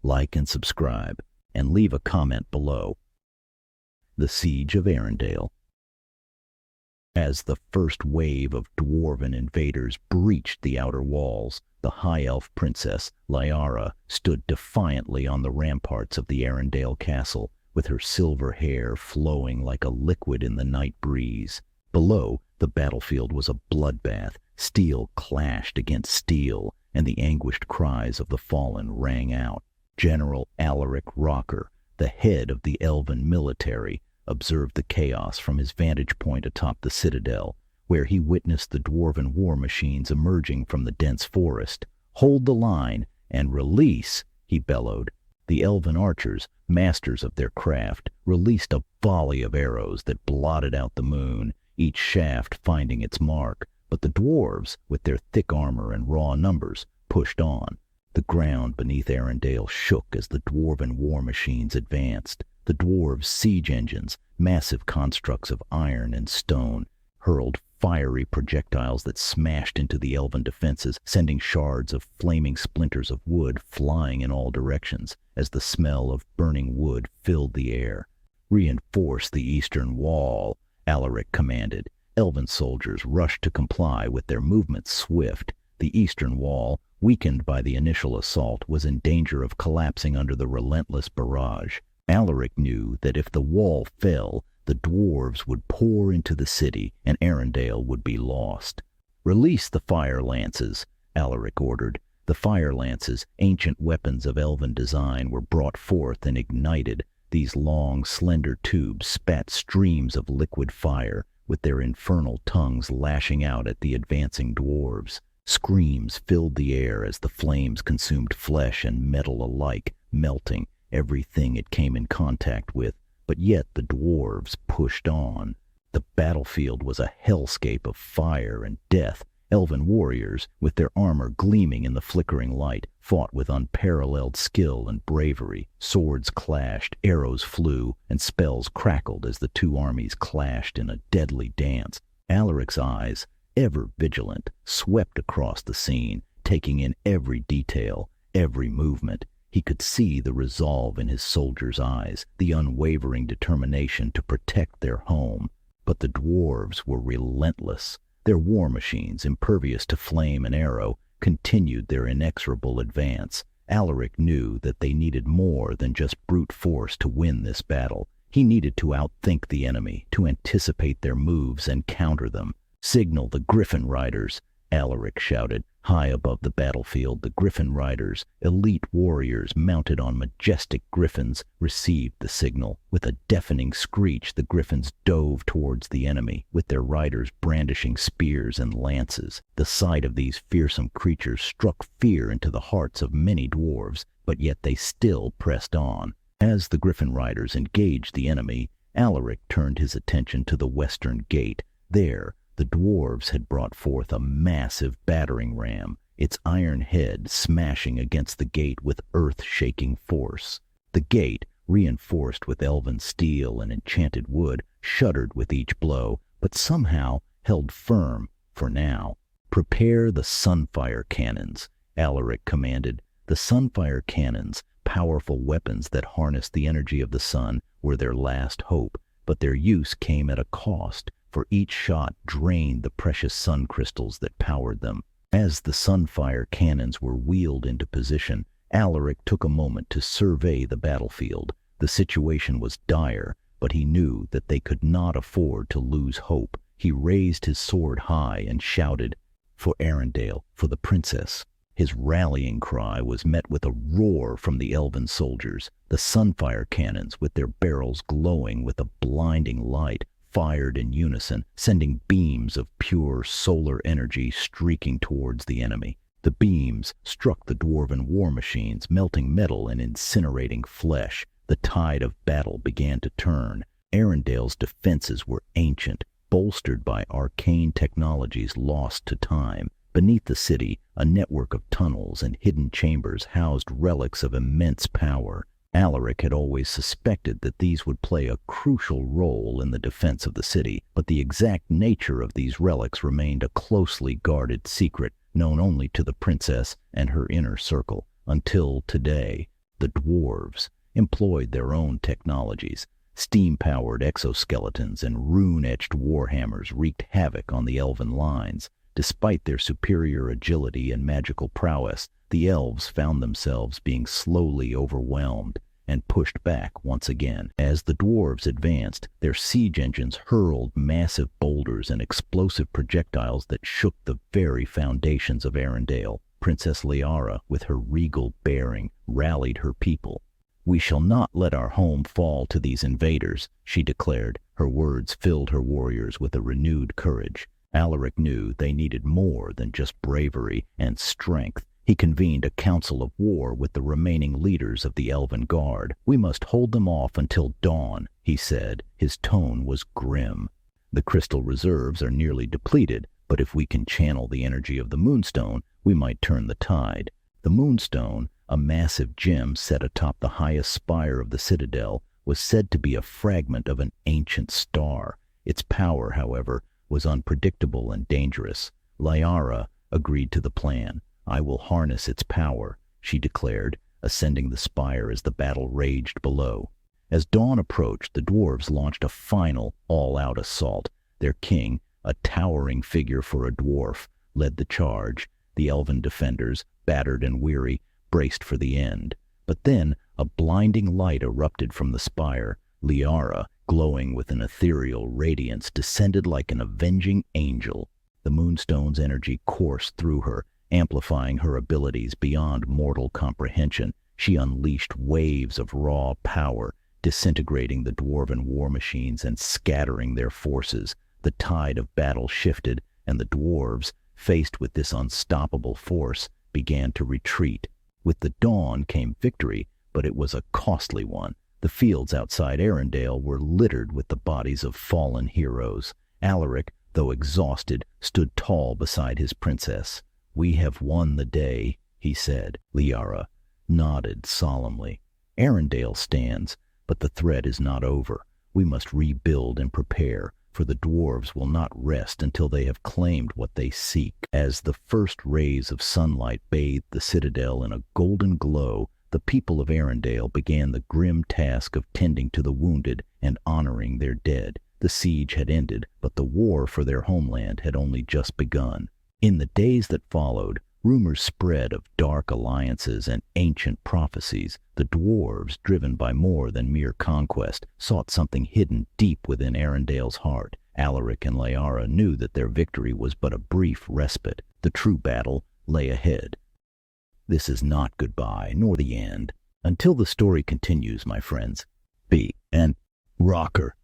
like and subscribe, and leave a comment below. The Siege of Arendale. As the first wave of dwarven invaders breached the outer walls, the High Elf Princess, Liara, stood defiantly on the ramparts of the Arendale castle, with her silver hair flowing like a liquid in the night breeze. Below, the battlefield was a bloodbath. Steel clashed against steel, and the anguished cries of the fallen rang out. General B.N.Rocker, the head of the elven military, observed the chaos from his vantage point atop the citadel, where he witnessed the dwarven war machines emerging from the dense forest. "Hold the line and release," he bellowed. The elven archers, masters of their craft, released a volley of arrows that blotted out the moon, each shaft finding its mark. But the dwarves, with their thick armor and raw numbers, pushed on. The ground beneath Arendale shook as the dwarven war machines advanced. The dwarves' siege engines, massive constructs of iron and stone, hurled fiery projectiles that smashed into the elven defenses, sending shards of flaming splinters of wood flying in all directions as the smell of burning wood filled the air. "Reinforce the eastern wall," Alaric commanded. Elven soldiers rushed to comply, with their movements swift. The eastern wall, weakened by the initial assault, was in danger of collapsing under the relentless barrage. Alaric knew that if the wall fell, the dwarves would pour into the city and Arendale would be lost. "Release the fire lances," Alaric ordered. The fire lances, ancient weapons of elven design, were brought forth and ignited. These long, slender tubes spat streams of liquid fire, with their infernal tongues lashing out at the advancing dwarves. Screams filled the air as the flames consumed flesh and metal alike, melting everything it came in contact with, but yet the dwarves pushed on. The battlefield was a hellscape of fire and death. Elven warriors, with their armor gleaming in the flickering light, fought with unparalleled skill and bravery. Swords clashed, arrows flew, and spells crackled as the two armies clashed in a deadly dance. Alaric's eyes, ever vigilant, swept across the scene, taking in every detail, every movement. He could see the resolve in his soldiers' eyes, the unwavering determination to protect their home. But the dwarves were relentless. Their war machines, impervious to flame and arrow, continued their inexorable advance. Alaric knew that they needed more than just brute force to win this battle. He needed to outthink the enemy, to anticipate their moves and counter them. "Signal the Griffin Riders," Alaric shouted. High above the battlefield, the Griffin Riders, elite warriors mounted on majestic griffins, received the signal. With a deafening screech, the griffins dove towards the enemy, with their riders brandishing spears and lances. The sight of these fearsome creatures struck fear into the hearts of many dwarves, but yet they still pressed on. As the Griffin Riders engaged the enemy, Alaric turned his attention to the western gate. There, the dwarves had brought forth a massive battering ram, its iron head smashing against the gate with earth-shaking force. The gate, reinforced with elven steel and enchanted wood, shuddered with each blow, but somehow held firm for now. "Prepare the sunfire cannons," Alaric commanded. The sunfire cannons, powerful weapons that harnessed the energy of the sun, were their last hope, but their use came at a cost, for each shot drained the precious sun crystals that powered them. As the sunfire cannons were wheeled into position, Alaric took a moment to survey the battlefield. The situation was dire, but he knew that they could not afford to lose hope. He raised his sword high and shouted, "For Arendale, for the princess." His rallying cry was met with a roar from the elven soldiers. The sunfire cannons, with their barrels glowing with a blinding light, fired in unison, sending beams of pure solar energy streaking towards the enemy. The beams struck the dwarven war machines, melting metal and incinerating flesh. The tide of battle began to turn. Arendale's defenses were ancient, bolstered by arcane technologies lost to time. Beneath the city, a network of tunnels and hidden chambers housed relics of immense power. Alaric had always suspected that these would play a crucial role in the defense of the city, but the exact nature of these relics remained a closely guarded secret, known only to the princess and her inner circle, until today. The dwarves employed their own technologies. Steam-powered exoskeletons and rune-etched warhammers wreaked havoc on the elven lines. Despite their superior agility and magical prowess, the elves found themselves being slowly overwhelmed and pushed back once again. As the dwarves advanced, their siege engines hurled massive boulders and explosive projectiles that shook the very foundations of Arendale. Princess Liara, with her regal bearing, rallied her people. "We shall not let our home fall to these invaders," she declared. Her words filled her warriors with a renewed courage. Alaric knew they needed more than just bravery and strength. He convened a council of war with the remaining leaders of the Elven Guard. "We must hold them off until dawn," he said. His tone was grim. "The crystal reserves are nearly depleted, but if we can channel the energy of the Moonstone, we might turn the tide." The Moonstone, a massive gem set atop the highest spire of the citadel, was said to be a fragment of an ancient star. Its power, however, was unpredictable and dangerous. Liara agreed to the plan. "I will harness its power," she declared, ascending the spire as the battle raged below. As dawn approached, the dwarves launched a final, all-out assault. Their king, a towering figure for a dwarf, led the charge. The elven defenders, battered and weary, braced for the end. But then a blinding light erupted from the spire. Liara, glowing with an ethereal radiance, descended like an avenging angel. The Moonstone's energy coursed through her, amplifying her abilities beyond mortal comprehension. She unleashed waves of raw power, disintegrating the dwarven war machines and scattering their forces. The tide of battle shifted, and the dwarves, faced with this unstoppable force, began to retreat. With the dawn came victory, but it was a costly one. The fields outside Arendale were littered with the bodies of fallen heroes. Alaric, though exhausted, stood tall beside his princess. "We have won the day," he said. Liara nodded solemnly. "Arendale stands, but the threat is not over. We must rebuild and prepare, for the dwarves will not rest until they have claimed what they seek." As the first rays of sunlight bathed the citadel in a golden glow, the people of Arendale began the grim task of tending to the wounded and honoring their dead. The siege had ended, but the war for their homeland had only just begun. In the days that followed, rumors spread of dark alliances and ancient prophecies. The dwarves, driven by more than mere conquest, sought something hidden deep within Arendale's heart. Alaric and Liara knew that their victory was but a brief respite. The true battle lay ahead. This is not goodbye, nor the end. Until the story continues, my friends. B.N.Rocker.